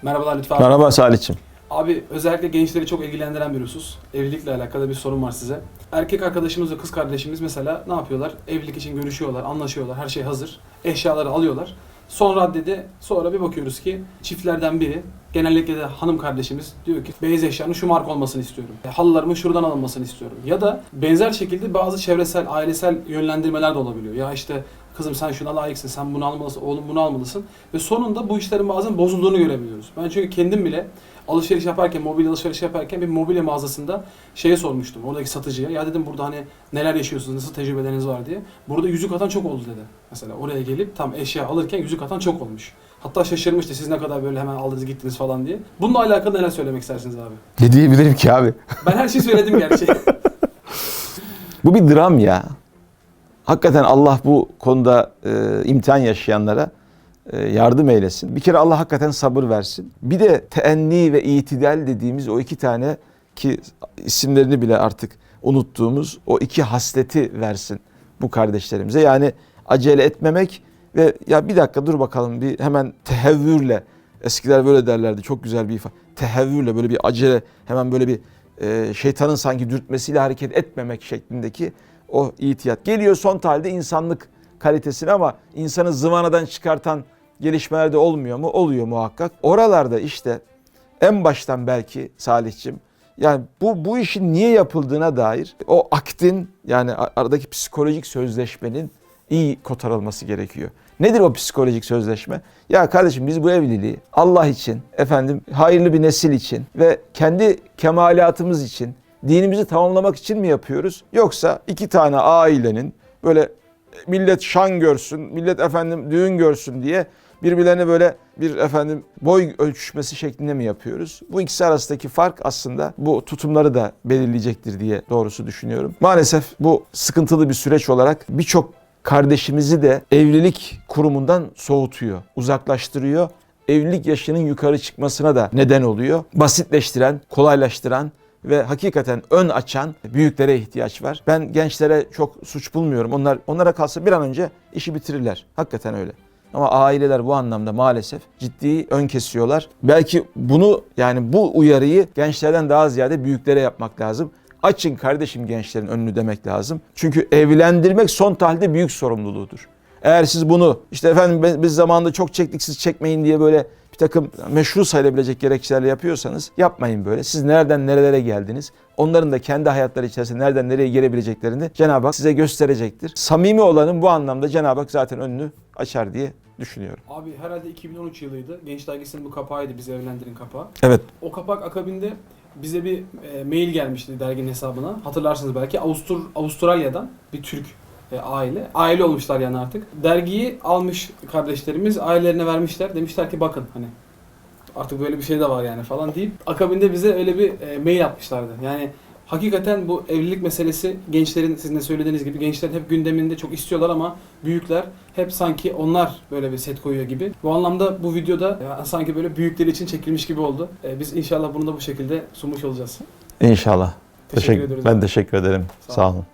Merhabalar Lütfü abi. Merhaba Salih'ciğim. Abi özellikle gençleri çok ilgilendiren bir husus. Evlilikle alakalı bir sorun var size. Erkek arkadaşımız ve kız kardeşimiz mesela ne yapıyorlar? Evlilik için görüşüyorlar, anlaşıyorlar, her şey hazır. Eşyaları alıyorlar. Son raddede sonra bir bakıyoruz ki çiftlerden biri, genellikle de hanım kardeşimiz diyor ki beyaz eşyanın şu marka olmasını istiyorum. Halılarımın şuradan alınmasını istiyorum. Ya da benzer şekilde bazı çevresel, ailesel yönlendirmeler de olabiliyor. Ya işte kızım sen şuna layıksın, sen bunu almalısın, oğlum bunu almalısın. Ve sonunda bu işlerin bazen bozulduğunu görebiliyoruz. Ben çünkü kendim bile alışveriş yaparken, mobilya alışveriş yaparken bir mobilya mağazasında şeye sormuştum, oradaki satıcıya. Ya dedim burada hani neler yaşıyorsunuz, nasıl tecrübeleriniz var diye. Burada yüzük atan çok oldu dedi. Mesela oraya gelip tam eşya alırken yüzük atan çok olmuş. Hatta şaşırmıştı siz ne kadar böyle hemen aldınız gittiniz falan diye. Bununla alakalı neler söylemek istersiniz abi? Ne diyebilirim ki abi? Ben her şeyi söyledim gerçi. Bu bir dram ya. Hakikaten Allah bu konuda imtihan yaşayanlara yardım eylesin. Bir kere Allah hakikaten sabır versin. Bir de teenni ve itidal dediğimiz o iki tane ki isimlerini bile artık unuttuğumuz o iki hasleti versin bu kardeşlerimize. Yani acele etmemek ve ya bir dakika dur bakalım bir hemen tehevvürle, eskiler böyle derlerdi, çok güzel bir ifade. Tehevvürle böyle bir acele, hemen böyle bir şeytanın sanki dürtmesiyle hareket etmemek şeklindeki o itiyat. Geliyor son tahlilde insanlık kalitesine, ama insanı zıvanadan çıkartan gelişmeler de olmuyor mu? Oluyor muhakkak. Oralarda işte en baştan belki Salih'ciğim, yani bu işin niye yapıldığına dair o akdin, yani aradaki psikolojik sözleşmenin iyi kotarılması gerekiyor. Nedir o psikolojik sözleşme? Ya kardeşim biz bu evliliği Allah için, hayırlı bir nesil için ve kendi kemalatımız için, dinimizi tamamlamak için mi yapıyoruz? Yoksa iki tane ailenin böyle millet şan görsün, millet düğün görsün diye birbirlerine böyle bir boy ölçüşmesi şeklinde mi yapıyoruz? Bu ikisi arasındaki fark aslında bu tutumları da belirleyecektir diye doğrusu düşünüyorum. Maalesef bu sıkıntılı bir süreç olarak birçok kardeşimizi de evlilik kurumundan soğutuyor, uzaklaştırıyor. Evlilik yaşının yukarı çıkmasına da neden oluyor. Basitleştiren, kolaylaştıran ve hakikaten ön açan büyüklere ihtiyaç var. Ben gençlere çok suç bulmuyorum. Onlara kalsa bir an önce işi bitirirler. Hakikaten öyle. Ama aileler bu anlamda maalesef ciddi ön kesiyorlar. Belki bunu, yani bu uyarıyı gençlerden daha ziyade büyüklere yapmak lazım. Açın kardeşim gençlerin önünü demek lazım. Çünkü evlendirmek son tahlilde büyük sorumluluğudur. Eğer siz bunu biz zamanında çok çektik siz çekmeyin diye böyle bir takım meşru sayılabilecek gerekçelerle yapıyorsanız yapmayın böyle. Siz nereden nerelere geldiniz? Onların da kendi hayatları içerisinde nereden nereye gelebileceklerini Cenab-ı Hak size gösterecektir. Samimi olanın bu anlamda Cenab-ı Hak zaten önünü açar diye düşünüyorum. Abi herhalde 2013 yılıydı. Genç Dergisi'nin bu kapağıydı, Bizi Evlendirin kapağı. Evet. O kapak akabinde bize bir mail gelmişti derginin hesabına. Hatırlarsınız belki Avustralya'dan bir Türk aile. Aile olmuşlar yani artık. Dergiyi almış kardeşlerimiz ailelerine vermişler. Demişler ki bakın hani artık böyle bir şey de var yani falan deyip akabinde bize öyle bir mail atmışlardı. Yani hakikaten bu evlilik meselesi gençlerin, sizin de söylediğiniz gibi gençlerin hep gündeminde, çok istiyorlar ama büyükler hep sanki onlar böyle bir set koyuyor gibi. Bu anlamda bu videoda sanki böyle büyükler için çekilmiş gibi oldu. Biz inşallah bunu da bu şekilde sunmuş olacağız. İnşallah. Teşekkür ediyoruz. Ben teşekkür ederim. Sağ olun.